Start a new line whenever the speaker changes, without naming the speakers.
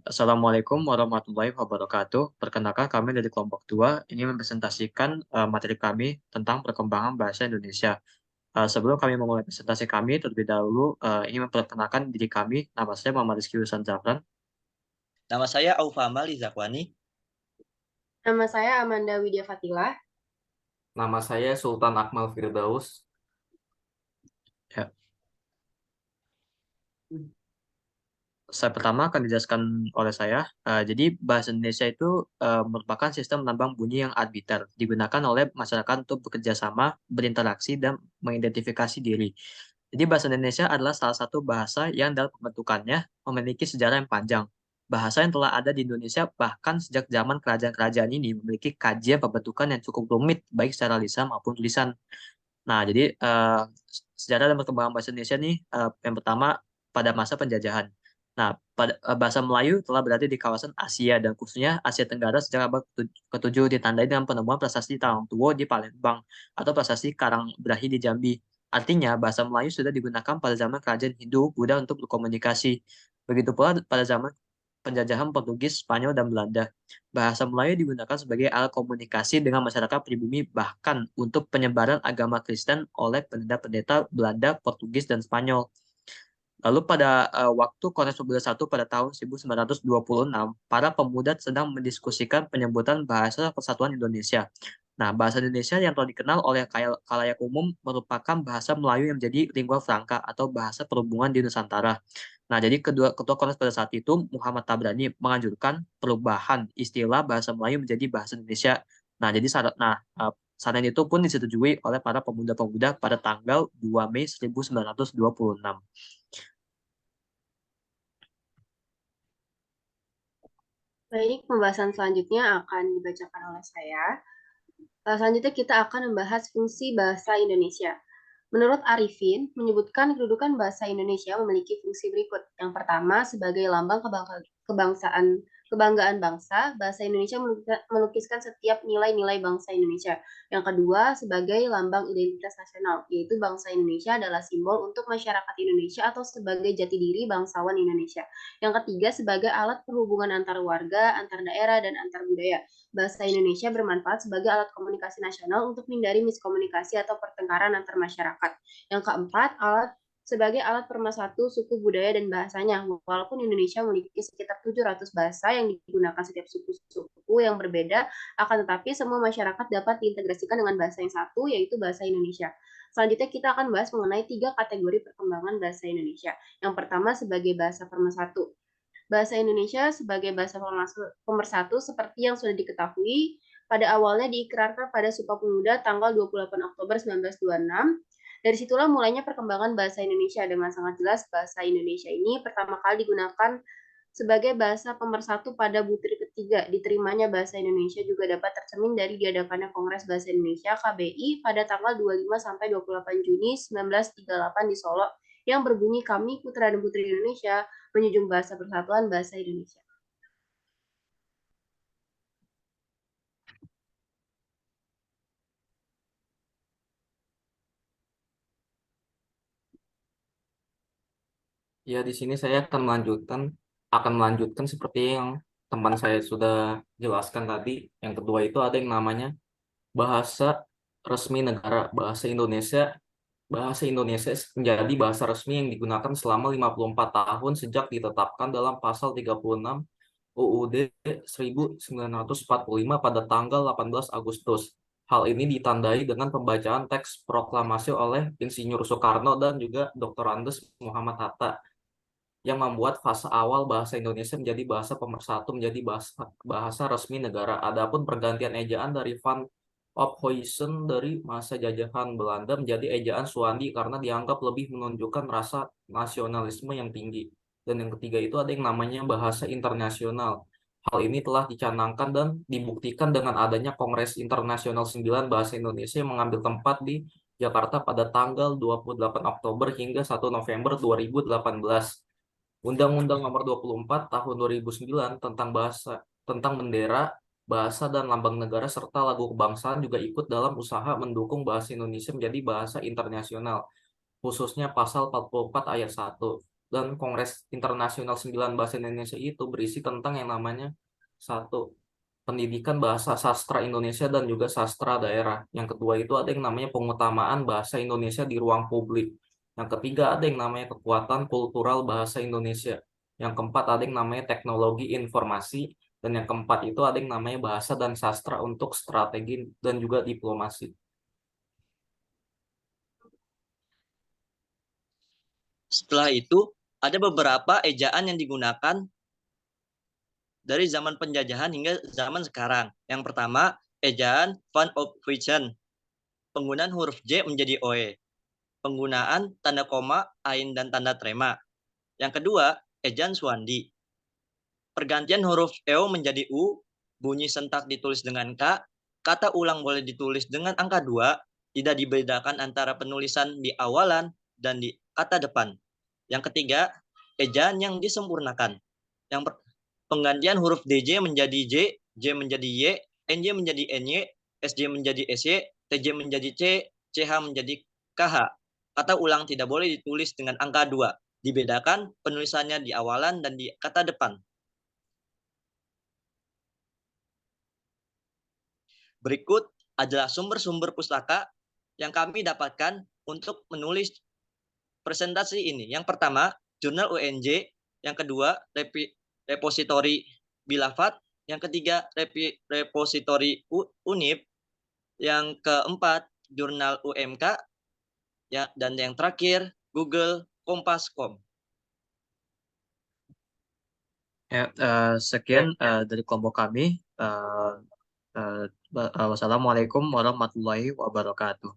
Assalamualaikum warahmatullahi wabarakatuh. Perkenalkan kami dari kelompok 2 ini mempresentasikan materi kami tentang perkembangan bahasa Indonesia. Sebelum kami memulai presentasi kami, terlebih dahulu ingin memperkenalkan diri kami. Nama saya Muhammad Rizky Husan Zafran.
Nama saya Aufa Mali Zakwani.
Nama saya Amanda Widya Fatilah.
Nama saya Sultan Akmal Firdaus.
Ya. Saya pertama akan dijelaskan oleh saya. Jadi bahasa Indonesia itu merupakan sistem lambang bunyi yang arbiter, digunakan oleh masyarakat untuk bekerja sama, berinteraksi, dan mengidentifikasi diri. Jadi bahasa Indonesia adalah salah satu bahasa yang dalam pembentukannya memiliki sejarah yang panjang. Bahasa yang telah ada di Indonesia bahkan sejak zaman kerajaan-kerajaan ini memiliki kajian pembentukan yang cukup rumit, baik secara lisan maupun tulisan. Nah, jadi sejarah dan perkembangan bahasa Indonesia nih, yang pertama pada masa penjajahan. Nah, bahasa Melayu telah berada di kawasan Asia dan khususnya Asia Tenggara sejak abad ke-7 ditandai dengan penemuan prasasti Talangtuo di Palembang atau prasasti Karangbrahi di Jambi. Artinya, bahasa Melayu sudah digunakan pada zaman kerajaan Hindu Buddha untuk berkomunikasi. Begitu pula pada zaman penjajahan Portugis, Spanyol, dan Belanda. Bahasa Melayu digunakan sebagai alat komunikasi dengan masyarakat pribumi bahkan untuk penyebaran agama Kristen oleh pendeta-pendeta Belanda, Portugis, dan Spanyol. Lalu pada waktu Kongres Pemuda I pada tahun 1926, para pemuda sedang mendiskusikan penyebutan Bahasa Persatuan Indonesia. Nah, bahasa Indonesia yang telah dikenal oleh khalayak umum merupakan bahasa Melayu yang menjadi lingua franca atau bahasa perhubungan di Nusantara. Nah, jadi ketua Kongres pada saat itu, Muhammad Tabrani, menganjurkan perubahan istilah bahasa Melayu menjadi bahasa Indonesia. Nah, jadi saran itu pun disetujui oleh para pemuda-pemuda pada tanggal 2 Mei 1926.
Baik, pembahasan selanjutnya akan dibacakan oleh saya. Selanjutnya kita akan membahas fungsi bahasa Indonesia. Menurut Arifin, menyebutkan kedudukan bahasa Indonesia memiliki fungsi berikut. Yang pertama, sebagai lambang kebanggaan bangsa, bahasa Indonesia melukiskan setiap nilai-nilai bangsa Indonesia. Yang kedua, sebagai lambang identitas nasional, yaitu bangsa Indonesia adalah simbol untuk masyarakat Indonesia atau sebagai jati diri bangsawan Indonesia. Yang ketiga, sebagai alat perhubungan antar warga, antar daerah, dan antar budaya. Bahasa Indonesia bermanfaat sebagai alat komunikasi nasional untuk menghindari miskomunikasi atau pertengkaran antar masyarakat. Yang keempat, sebagai alat pemersatu suku budaya dan bahasanya. Walaupun Indonesia memiliki sekitar 700 bahasa yang digunakan setiap suku-suku yang berbeda, akan tetapi semua masyarakat dapat diintegrasikan dengan bahasa yang satu, yaitu bahasa Indonesia. Selanjutnya kita akan bahas mengenai 3 kategori perkembangan bahasa Indonesia. Yang pertama sebagai bahasa pemersatu. Bahasa Indonesia sebagai bahasa pemersatu seperti yang sudah diketahui, pada awalnya diikrarkan pada Sumpah Pemuda tanggal 28 Oktober 1926. Dari situlah mulainya perkembangan bahasa Indonesia. Dengan sangat jelas bahasa Indonesia ini pertama kali digunakan sebagai bahasa pemersatu pada Butir ketiga. Diterimanya bahasa Indonesia juga dapat tercermin dari diadakannya Kongres Bahasa Indonesia KBI pada tanggal 25 sampai 28 Juni 1938 di Solo yang berbunyi kami putra dan putri Indonesia menjunjung bahasa persatuan bahasa Indonesia.
Ya, di sini saya akan melanjutkan seperti yang teman saya sudah jelaskan tadi. Yang kedua itu ada yang namanya bahasa resmi negara. Bahasa Indonesia menjadi bahasa resmi yang digunakan selama 54 tahun sejak ditetapkan dalam pasal 36 UUD 1945 pada tanggal 18 Agustus. Hal ini ditandai dengan pembacaan teks proklamasi oleh Insinyur Soekarno dan juga Dr. Andes Muhammad Hatta yang membuat fase awal bahasa Indonesia menjadi bahasa pemersatu menjadi bahasa resmi negara. Adapun pergantian ejaan dari Van Ophuijsen dari masa jajahan Belanda menjadi ejaan Suwandi karena dianggap lebih menunjukkan rasa nasionalisme yang tinggi. Dan yang ketiga itu ada yang namanya bahasa internasional. Hal ini telah dicanangkan dan dibuktikan dengan adanya Kongres Internasional 9 Bahasa Indonesia yang mengambil tempat di Jakarta pada tanggal 28 Oktober hingga 1 November 2018. Undang-Undang Nomor 24 Tahun 2009 tentang bendera, bahasa dan lambang negara serta lagu kebangsaan juga ikut dalam usaha mendukung bahasa Indonesia menjadi bahasa internasional, khususnya pasal 44 ayat 1. dan Kongres Internasional 9 Bahasa Indonesia itu berisi tentang yang namanya satu, pendidikan bahasa sastra Indonesia dan juga sastra daerah. Yang kedua itu ada yang namanya pengutamaan bahasa Indonesia di ruang publik. Yang ketiga ada yang namanya kekuatan kultural bahasa Indonesia. Yang keempat ada yang namanya teknologi informasi. Dan yang keempat itu ada yang namanya bahasa dan sastra untuk strategi dan juga diplomasi.
Setelah itu, ada beberapa ejaan yang digunakan dari zaman penjajahan hingga zaman sekarang. Yang pertama, ejaan Van Ophuijsen. Penggunaan huruf J menjadi OE. Penggunaan tanda koma, ain, dan tanda trema. Yang kedua, ejaan Swandi. Pergantian huruf EO menjadi U, bunyi sentak ditulis dengan K, kata ulang boleh ditulis dengan angka 2, tidak dibedakan antara penulisan di awalan dan di kata depan. Yang ketiga, ejaan yang disempurnakan. Penggantian huruf DJ menjadi J, J menjadi Y, NJ menjadi NY, SJ menjadi SY, TJ menjadi C, CH menjadi KH. Kata ulang tidak boleh ditulis dengan angka 2. Dibedakan penulisannya di awalan dan di kata depan. Berikut adalah sumber-sumber pustaka yang kami dapatkan untuk menulis presentasi ini. Yang pertama, jurnal UNJ. Yang kedua, repositori Bilafat. Yang ketiga, repositori UNIP. Yang keempat, jurnal UMK. Ya, dan yang terakhir, Google Kompas.com.
Ya, sekian dari kelompok kami. Wassalamualaikum warahmatullahi wabarakatuh.